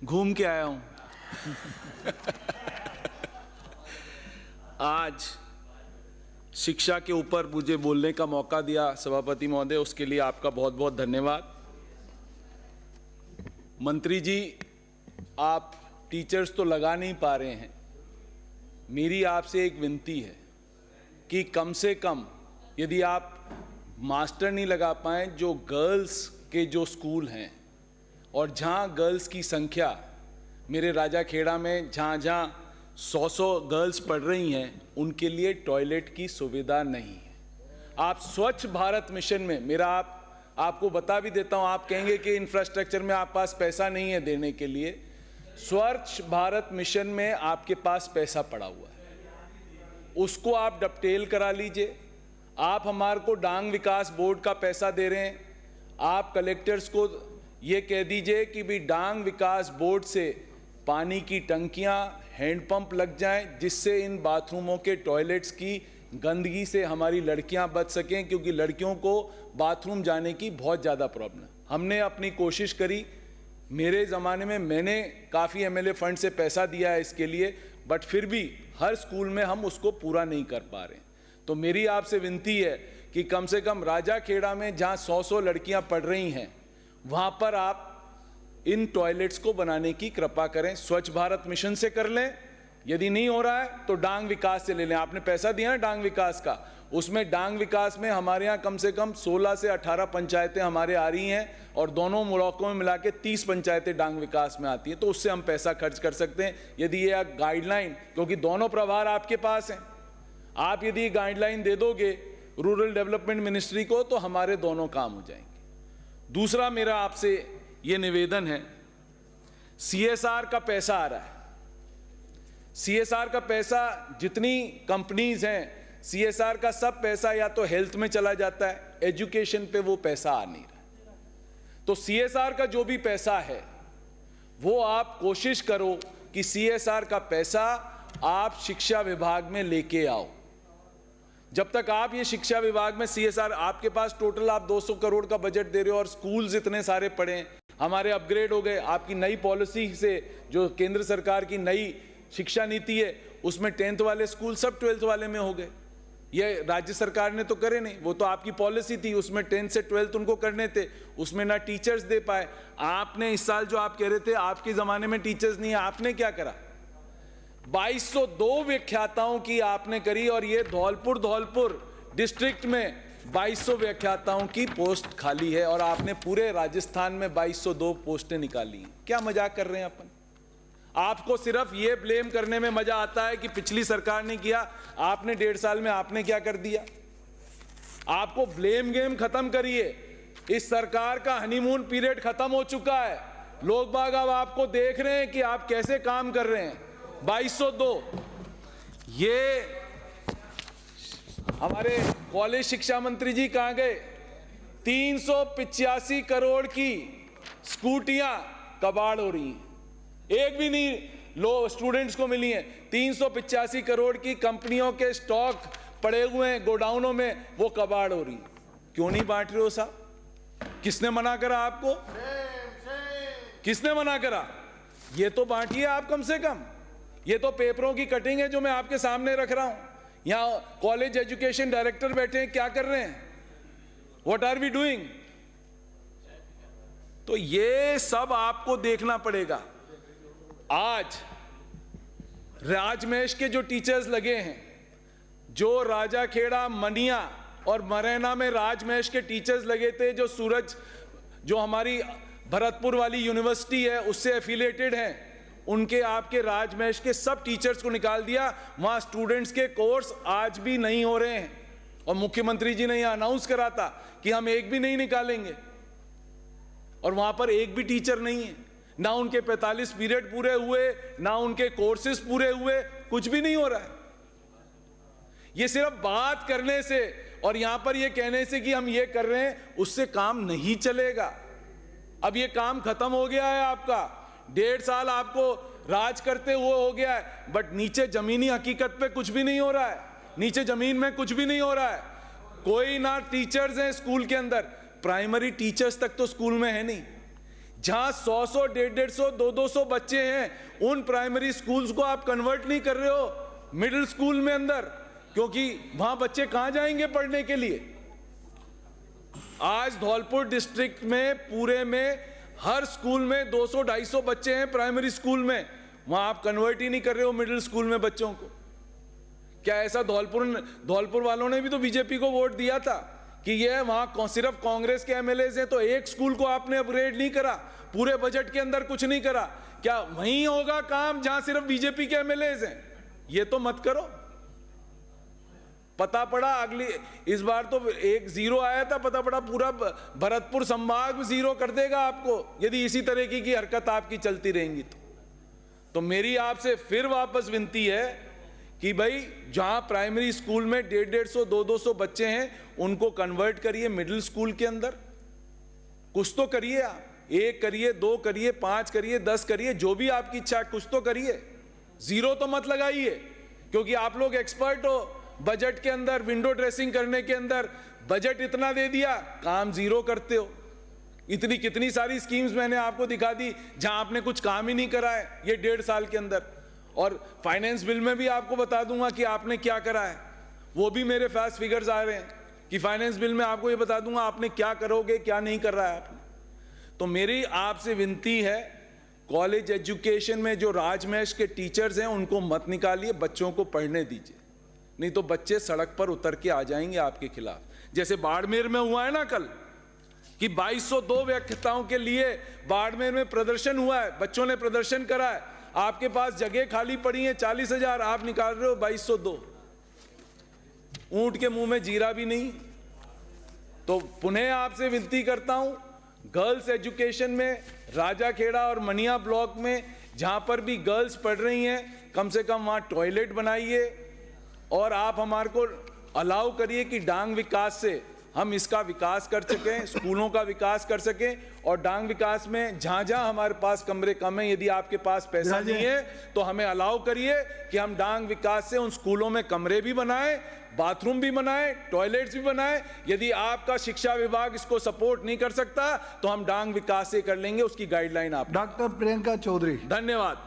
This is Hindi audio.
घूम के आया हूं। आज शिक्षा के ऊपर मुझे बोलने का मौका दिया सभापति महोदय, उसके लिए आपका बहुत बहुत धन्यवाद। मंत्री जी, आप टीचर्स तो लगा नहीं पा रहे हैं, मेरी आपसे एक विनती है कि कम से कम यदि आप मास्टर नहीं लगा पाएं, जो गर्ल्स के जो स्कूल हैं और जहां गर्ल्स की संख्या मेरे राजाखेड़ा में जहां 100 गर्ल्स पढ़ रही हैं, उनके लिए टॉयलेट की सुविधा नहीं है। आप स्वच्छ भारत मिशन में, मेरा आपको बता भी देता हूं, आप कहेंगे कि इंफ्रास्ट्रक्चर में आप पास पैसा नहीं है देने के लिए, स्वच्छ भारत मिशन में आपके पास पैसा पड़ा हुआ है, उसको आप डबटेल करा लीजिए। आप हमारे को डांग विकास बोर्ड का पैसा दे रहे हैं, आप कलेक्टर्स को ये कह दीजिए कि भी डांग विकास बोर्ड से पानी की टंकियां, हैंडपंप लग जाएं, जिससे इन बाथरूमों के टॉयलेट्स की गंदगी से हमारी लड़कियां बच सकें, क्योंकि लड़कियों को बाथरूम जाने की बहुत ज़्यादा प्रॉब्लम है। हमने अपनी कोशिश करी, मेरे ज़माने में मैंने काफ़ी एमएलए फंड से पैसा दिया है इसके लिए, बट फिर भी हर स्कूल में हम उसको पूरा नहीं कर पा रहे। तो मेरी आपसे विनती है कि कम से कम राजाखेड़ा में जहाँ 100 लड़कियाँ पढ़ रही हैं, वहाँ पर आप इन टॉयलेट्स को बनाने की कृपा करें। स्वच्छ भारत मिशन से कर लें, यदि नहीं हो रहा है तो डांग विकास से ले लें। आपने पैसा दिया ना डांग विकास का, उसमें डांग विकास में हमारे यहाँ कम से कम 16 से 18 पंचायतें हमारे आ रही हैं, और दोनों ब्लॉकों में मिला के 30 पंचायतें डांग विकास में आती हैं, तो उससे हम पैसा खर्च कर सकते हैं। यदि ये गाइडलाइन, क्योंकि दोनों प्रभार आपके पास हैं, आप यदि गाइडलाइन दे दोगे रूरल डेवलपमेंट मिनिस्ट्री को, तो हमारे दोनों काम हो जाएंगे। दूसरा मेरा आपसे ये निवेदन है, सीएसआर का पैसा आ रहा है, सीएसआर का पैसा, जितनी कंपनीज हैं, सीएसआर का सब पैसा या तो हेल्थ में चला जाता है, एजुकेशन पे वो पैसा आ नहीं रहा। तो सीएसआर का जो भी पैसा है, वो आप कोशिश करो कि सीएसआर का पैसा आप शिक्षा विभाग में लेके आओ। जब तक आप ये शिक्षा विभाग में सीएसआर, आपके पास टोटल आप 200 करोड़ का बजट दे रहे हो और स्कूल्स इतने सारे पड़े हैं, हमारे अपग्रेड हो गए, आपकी नई पॉलिसी से, जो केंद्र सरकार की नई शिक्षा नीति है, उसमें 10th वाले स्कूल सब 12th वाले में हो गए। ये राज्य सरकार ने तो करे नहीं, वो तो आपकी पॉलिसी थी, उसमें 10th से 12th उनको करने थे, उसमें ना टीचर्स दे पाए। आपने इस साल जो आप कह रहे थे आपके जमाने में टीचर्स नहीं है, आपने क्या करा? 2202 व्याख्याताओं की आपने करी, और ये धौलपुर डिस्ट्रिक्ट में 2200 व्याख्याताओं की पोस्ट खाली है, और आपने पूरे राजस्थान में 2202 पोस्टें निकाली हैं। क्या मजाक कर रहे हैं अपन? आपको सिर्फ ये ब्लेम करने में मजा आता है कि पिछली सरकार ने किया, आपने 1.5 साल में आपने क्या कर दिया? आपको ब्लेम गेम खत्म करिए। इस सरकार का हनीमून पीरियड खत्म हो चुका है, लोग बाग अब आपको देख रहे हैं कि आप कैसे काम कर रहे हैं। 2202, ये हमारे कॉलेज शिक्षा मंत्री जी कहां गए? 385 करोड़ की स्कूटियां कबाड़ हो रही हैं, एक भी नहीं लो स्टूडेंट्स को मिली हैं। 385 करोड़ की कंपनियों के स्टॉक पड़े हुए हैं गोडाउनों में, वो कबाड़ हो रही। क्यों नहीं बांट रहे हो साहब? किसने मना करा आपको? किसने मना करा? ये तो बांटिए आप कम से कम। ये तो पेपरों की कटिंग है जो मैं आपके सामने रख रहा हूं। यहां कॉलेज एजुकेशन डायरेक्टर बैठे हैं, क्या कर रहे हैं? What are we doing? तो ये सब आपको देखना पड़ेगा। आज राजमहेश के जो टीचर्स लगे हैं, जो राजाखेड़ा, मनिया और मरैना में राजमहेश के टीचर्स लगे थे, जो सूरज, जो हमारी भरतपुर वाली यूनिवर्सिटी है उससे एफिलिएटेड हैं, उनके आपके राजमहेश के सब टीचर्स को निकाल दिया। वहां स्टूडेंट्स के कोर्स आज भी नहीं हो रहे हैं, और मुख्यमंत्री जी ने यह अनाउंस करा था कि हम एक भी नहीं निकालेंगे, और वहां पर एक भी टीचर नहीं है। ना उनके 45 पीरियड पूरे हुए, ना उनके कोर्सेज पूरे हुए, कुछ भी नहीं हो रहा है। ये सिर्फ बात करने से और यहां पर ये कहने से कि हम ये कर रहे हैं, उससे काम नहीं चलेगा। अब ये काम खत्म हो गया है आपका, 1.5 साल आपको राज करते हुए हो गया है, बट नीचे जमीनी हकीकत पे कुछ भी नहीं हो रहा है। नीचे जमीन में कुछ भी नहीं हो रहा है। कोई ना टीचर्स हैं स्कूल के अंदर, प्राइमरी टीचर्स तक तो स्कूल में है नहीं। जहां 100-100, 150-150, 200-200 बच्चे हैं, उन प्राइमरी स्कूल्स को आप कन्वर्ट नहीं कर रहे हो मिडिल स्कूल में अंदर, क्योंकि वहां बच्चे कहां जाएंगे पढ़ने के लिए। आज धौलपुर डिस्ट्रिक्ट में पूरे में हर स्कूल में 200-250 बच्चे हैं प्राइमरी स्कूल में, वहां आप कन्वर्ट ही नहीं कर रहे हो मिडिल स्कूल में बच्चों को। क्या ऐसा धौलपुर वालों ने भी तो बीजेपी को वोट दिया था कि ये वहां सिर्फ कांग्रेस के एमएलए हैं, तो एक स्कूल को आपने अपग्रेड नहीं करा, पूरे बजट के अंदर कुछ नहीं करा। क्या वहीं होगा काम जहां सिर्फ बीजेपी के एमएलए हैं? ये तो मत करो। पता पड़ा अगली इस बार तो 1 0 आया था, पता पड़ा पूरा भरतपुर संभाग 0 कर देगा आपको, यदि इसी तरीके की हरकत आपकी चलती रहेंगी तो मेरी आपसे फिर वापस विनती है कि भाई जहां प्राइमरी स्कूल में 150-150, 200-200 बच्चे हैं, उनको कन्वर्ट करिए मिडिल स्कूल के अंदर। कुछ तो करिए आप, 1 करिए, 2 करिए, 5 करिए, 10 करिए, जो भी आपकी इच्छा है, कुछ तो करिए। 0 तो मत लगाइए, क्योंकि आप लोग एक्सपर्ट हो बजट के अंदर विंडो ड्रेसिंग करने के अंदर। बजट इतना दे दिया, काम 0 करते हो। इतनी कितनी सारी स्कीम्स मैंने आपको दिखा दी जहां आपने कुछ काम ही नहीं करा है ये 1.5 साल के अंदर। और फाइनेंस बिल में भी आपको बता दूंगा कि आपने क्या करा है, वो भी मेरे पास फिगर्स आ रहे हैं कि फाइनेंस बिल में आपको ये बता दूंगा आपने क्या करोगे, क्या नहीं कर रहा है आपने। तो मेरी आपसे विनती है, कॉलेज एजुकेशन में जो राजमहल के टीचर्स हैं उनको मत निकालिए, बच्चों को पढ़ने दीजिए, नहीं तो बच्चे सड़क पर उतर के आ जाएंगे आपके खिलाफ। जैसे बाड़मेर में हुआ है ना कल, कि 2202 व्याख्याताओं के लिए बाड़मेर में प्रदर्शन हुआ है, बच्चों ने प्रदर्शन करा है, आपके पास जगह खाली पड़ी है 40,000, आप निकाल रहे हो 2202। ऊंट के मुंह में जीरा भी नहीं। तो पुनः आपसे विनती करता हूं, गर्ल्स एजुकेशन में राजाखेड़ा और मनिया ब्लॉक में जहां पर भी गर्ल्स पढ़ रही हैं, कम से कम वहां टॉयलेट बनाइए और आप हमारे को अलाउ करिए कि डांग विकास से हम इसका विकास कर सकें, स्कूलों का विकास कर सकें। और डांग विकास में जहां जहां हमारे पास कमरे कम है, यदि आपके पास पैसा नहीं है तो हमें अलाउ करिए कि हम डांग विकास से उन स्कूलों में कमरे भी बनाएं, बाथरूम भी बनाएं, टॉयलेट्स भी बनाएं। यदि आपका शिक्षा विभाग इसको सपोर्ट नहीं कर सकता तो हम डांग विकास से कर लेंगे, उसकी गाइडलाइन आप। डॉक्टर प्रियंका चौधरी। धन्यवाद।